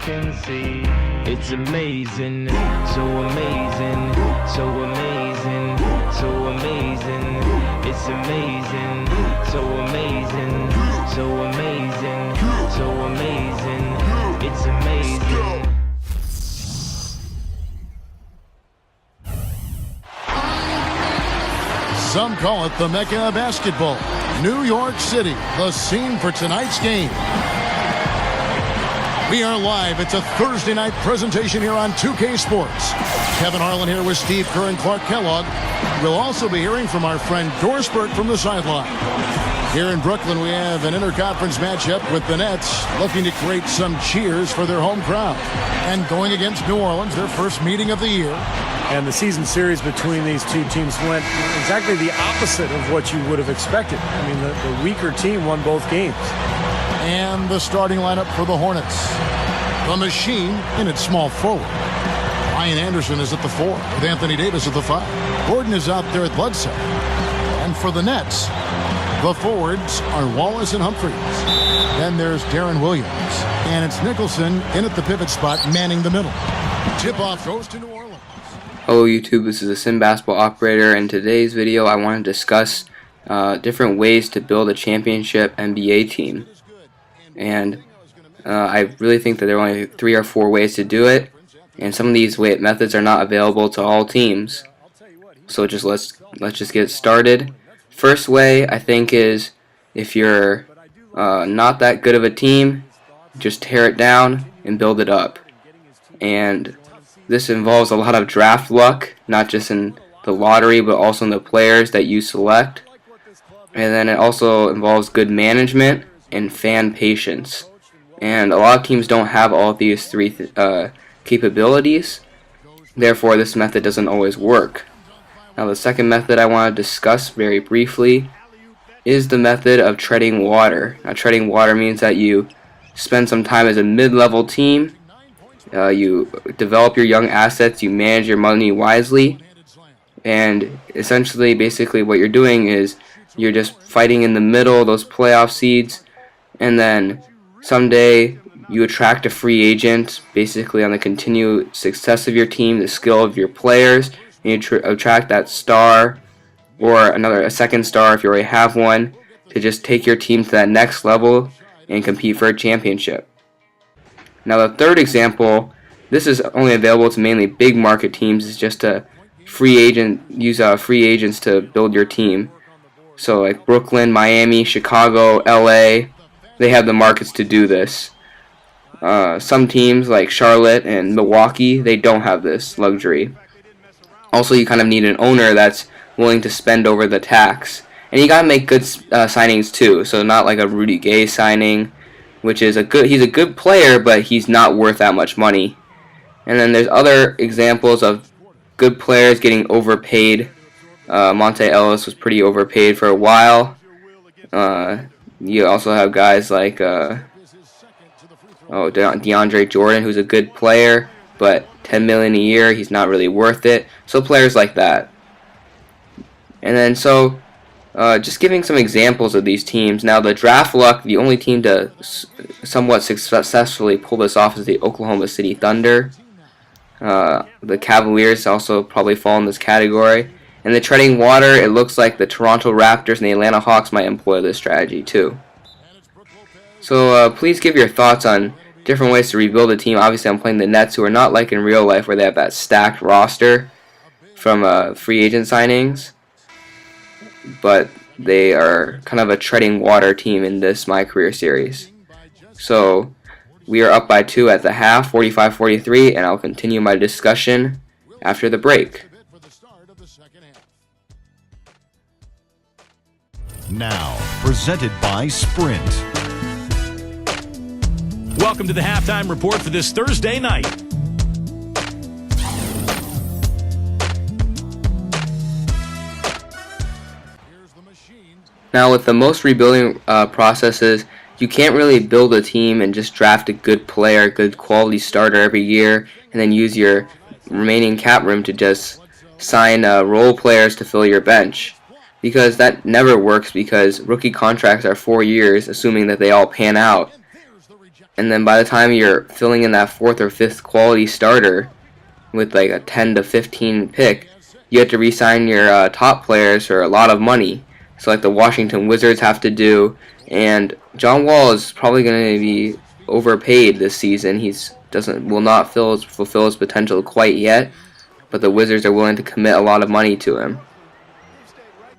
can see. It's amazing, so amazing, so amazing, so amazing. It's amazing, so amazing, so amazing, so amazing. It's amazing. Some call it the Mecca of basketball. New York City, the scene for tonight's game. We are live. It's a Thursday night presentation here on 2K Sports. Kevin Harlan here with Steve Kerr and Clark Kellogg. We'll also be hearing from our friend Dorsberg from the sideline. Here in Brooklyn, we have an interconference matchup with the Nets looking to create some cheers for their home crowd. And going against New Orleans, their first meeting of the year. And the season series between these two teams went exactly the opposite of what you would have expected. I mean, the weaker team won both games. And the starting lineup for the Hornets. The Machine in its small forward. Ryan Anderson is at the 4 with Anthony Davis at the 5. Gordon is out there at Bledsoe. And for the Nets, the forwards are Wallace and Humphries. Then there's Darren Williams. And it's Nicholson in at the pivot spot, manning the middle. Tip-off goes to New Orleans. Hello YouTube, this is a Sim Basketball Operator. In today's video I want to discuss different ways to build a championship NBA team. And I really think that there are only 3 or 4 ways to do it. And some of these methods are not available to all teams. So let's just get started. First way I think is if you're not that good of a team, just tear it down and build it up. And this involves a lot of draft luck, not just in the lottery but also in the players that you select. And then it also involves good management and fan patience. And a lot of teams don't have all of these 3 capabilities. Therefore this method doesn't always work. Now the second method I want to discuss very briefly is the method of treading water. Now treading water means that you spend some time as a mid-level team. You develop your young assets, you manage your money wisely, and essentially basically what you're doing is you're just fighting in the middle, those playoff seeds, and then someday you attract a free agent basically on the continued success of your team, the skill of your players, and you attract that star or a second star if you already have one to just take your team to that next level and compete for a championship. Now the third example, this is only available to mainly big market teams, is just use free agents to build your team. So like Brooklyn, Miami, Chicago, LA, they have the markets to do this. Some teams like Charlotte and Milwaukee, they don't have this luxury. Also you kind of need an owner that's willing to spend over the tax. And you gotta make good signings too, so not like a Rudy Gay signing, which is he's a good player, but he's not worth that much money. And then there's other examples of good players getting overpaid. Monte Ellis was pretty overpaid for a while. You also have guys like DeAndre Jordan, who's a good player, but $10 million a year, he's not really worth it. So players like that. And then just giving some examples of these teams. Now the draft luck, the only team to somewhat successfully pull this off is the Oklahoma City Thunder. The Cavaliers also probably fall in this category. And the treading water, it looks like the Toronto Raptors and the Atlanta Hawks might employ this strategy too. So please give your thoughts on different ways to rebuild a team. Obviously I'm playing the Nets, who are not like in real life where they have that stacked roster from free agent signings. But they are kind of a treading water team in this My Career series. So we are up by 2 at the half, 45-43, and I'll continue my discussion after the break. Now, presented by Sprint. Welcome to the halftime report for this Thursday night. Now with the most rebuilding processes, you can't really build a team and just draft a good player, good quality starter every year, and then use your remaining cap room to just sign role players to fill your bench. Because that never works, because rookie contracts are 4 years, assuming that they all pan out. and then by the time you're filling in that 4th or 5th quality starter with like a 10 to 15 pick, you have to re-sign your top players for a lot of money. So like the Washington Wizards have to do, and John Wall is probably going to be overpaid this season. Will not fulfill his potential quite yet, but the Wizards are willing to commit a lot of money to him.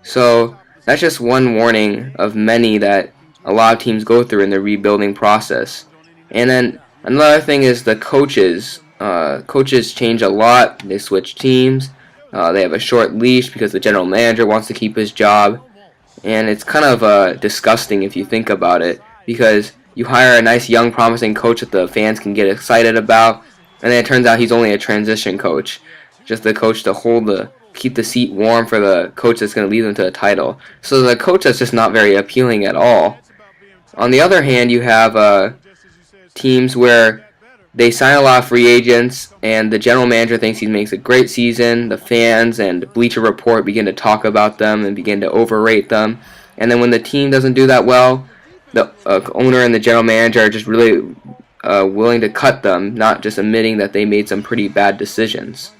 So that's just one warning of many that a lot of teams go through in the rebuilding process. And then another thing is the coaches. Coaches change a lot. They switch teams. They have a short leash because the general manager wants to keep his job. And it's kind of disgusting if you think about it, because you hire a nice young promising coach that the fans can get excited about, and then it turns out he's only a transition coach, just the coach to keep the seat warm for the coach that's going to lead them to a title. So the coach that's just not very appealing at all. On the other hand, you have teams where they sign a lot of free agents, and the general manager thinks he makes a great season. The fans and Bleacher Report begin to talk about them and begin to overrate them. And then when the team doesn't do that well, the owner and the general manager are just really willing to cut them, not just admitting that they made some pretty bad decisions.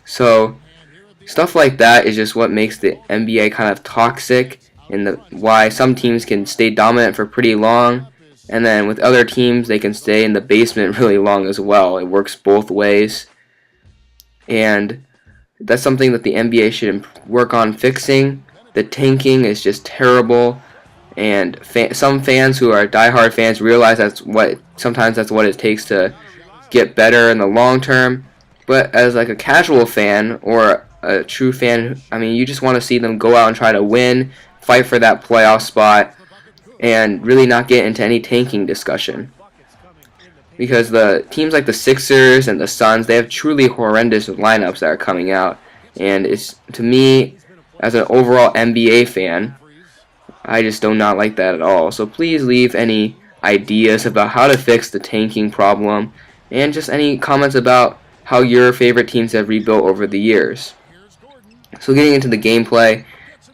So stuff like that is just what makes the NBA kind of toxic, and why some teams can stay dominant for pretty long, and then with other teams they can stay in the basement really long as well. It works both ways, and that's something that the NBA should work on fixing. The tanking is just terrible, and some fans who are diehard fans realize sometimes that's what it takes to get better in the long term. But as like a casual fan or a true fan, I mean, you just want to see them go out and try to win, fight for that playoff spot, and really not get into any tanking discussion. Because the teams like the Sixers and the Suns, they have truly horrendous lineups that are coming out. And it's, to me, as an overall NBA fan, I just do not like that at all. So please leave any ideas about how to fix the tanking problem, and just any comments about how your favorite teams have rebuilt over the years. So getting into the gameplay,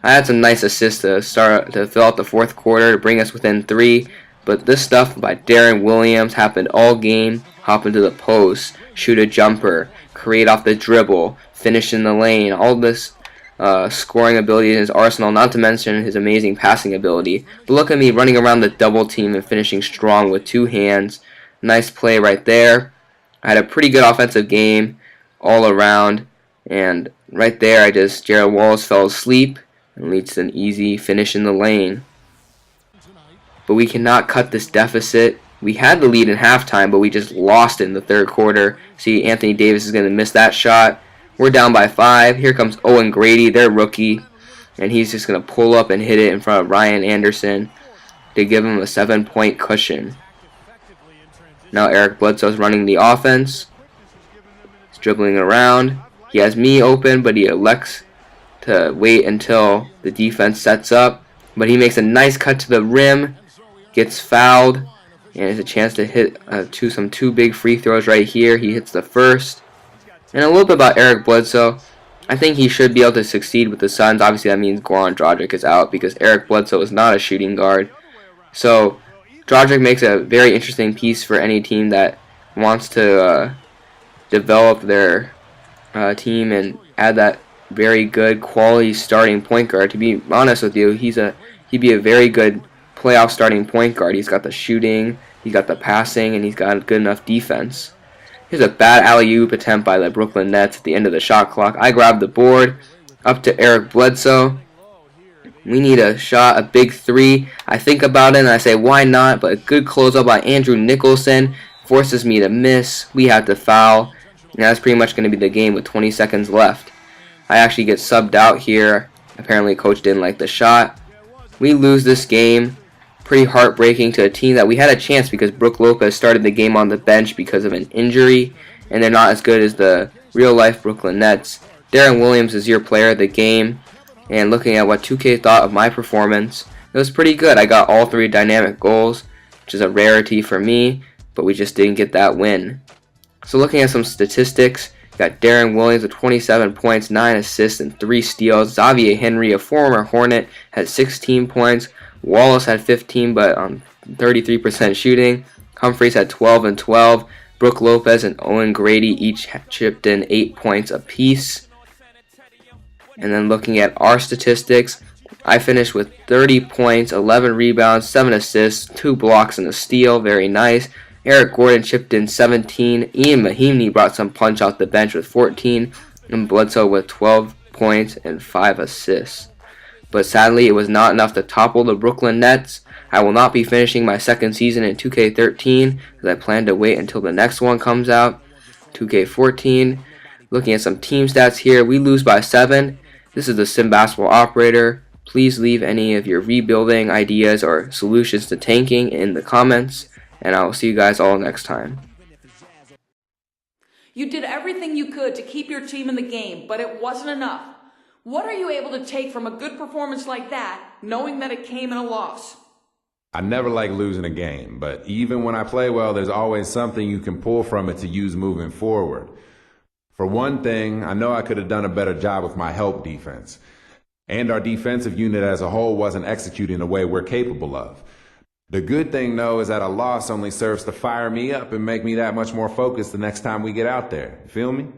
I had some nice assists to fill out the 4th quarter to bring us within 3, but this stuff by Darren Williams happened all game. Hop into the post, shoot a jumper, create off the dribble, finish in the lane, all this scoring ability in his arsenal, not to mention his amazing passing ability. But look at me running around the double team and finishing strong with 2 hands. Nice play right there. I had a pretty good offensive game all around, and right there Gerald Wallace fell asleep and leads to an easy finish in the lane. But we cannot cut this deficit. We had the lead in halftime, but we just lost it in the 3rd quarter. See, Anthony Davis is going to miss that shot. We're down by 5. Here comes Owen Grady, their rookie, and he's just going to pull up and hit it in front of Ryan Anderson to give him a 7-point cushion. Now Eric Bledsoe's running the offense. He's dribbling around. He has me open, but he elects to wait until the defense sets up. But he makes a nice cut to the rim, gets fouled, and has a chance to hit some 2 big free throws right here. He hits the first. And a little bit about Eric Bledsoe. I think he should be able to succeed with the Suns. Obviously, that means Goran Dragic is out, because Eric Bledsoe is not a shooting guard. So Dragic makes a very interesting piece for any team that wants to develop their team and add that very good quality starting point guard. To be honest with you, he'd be a very good playoff starting point guard. He's got the shooting, he's got the passing, and he's got good enough defense. Here's a bad alley-oop attempt by the Brooklyn Nets at the end of the shot clock. I grab the board, up to Eric Bledsoe. We need a shot, a big 3. I think about it and I say, why not? But a good closeout by Andrew Nicholson forces me to miss. We have to foul. And that's pretty much going to be the game with 20 seconds left. I actually get subbed out here. Apparently coach didn't like the shot. We lose this game. Pretty heartbreaking to a team that we had a chance, because Brook Lopez started the game on the bench because of an injury, and they're not as good as the real-life Brooklyn Nets. Darren Williams is your player of the game, and looking at what 2K thought of my performance, it was pretty good. I got all 3 dynamic goals, which is a rarity for me, but we just didn't get that win. So looking at some statistics, got Darren Williams with 27 points, 9 assists, and 3 steals. Xavier Henry, a former Hornet, had 16 points. Wallace had 15, but on 33% shooting. Humphreys had 12 and 12. Brooke Lopez and Owen Grady each chipped in 8 points apiece. And then looking at our statistics, I finished with 30 points, 11 rebounds, 7 assists, 2 blocks and a steal. Very nice. Eric Gordon chipped in 17. Ian Mahinmi brought some punch off the bench with 14. And Bledsoe with 12 points and 5 assists. But sadly, it was not enough to topple the Brooklyn Nets. I will not be finishing my second season in 2K13 as I plan to wait until the next one comes out, 2K14. Looking at some team stats here, we lose by 7. This is the Sim Basketball Operator. Please leave any of your rebuilding ideas or solutions to tanking in the comments, and I will see you guys all next time. You did everything you could to keep your team in the game, but it wasn't enough. What are you able to take from a good performance like that, knowing that it came in a loss? I never like losing a game, but even when I play well, there's always something you can pull from it to use moving forward. For one thing, I know I could have done a better job with my help defense. And our defensive unit as a whole wasn't executing the way we're capable of. The good thing, though, is that a loss only serves to fire me up and make me that much more focused the next time we get out there. Feel me?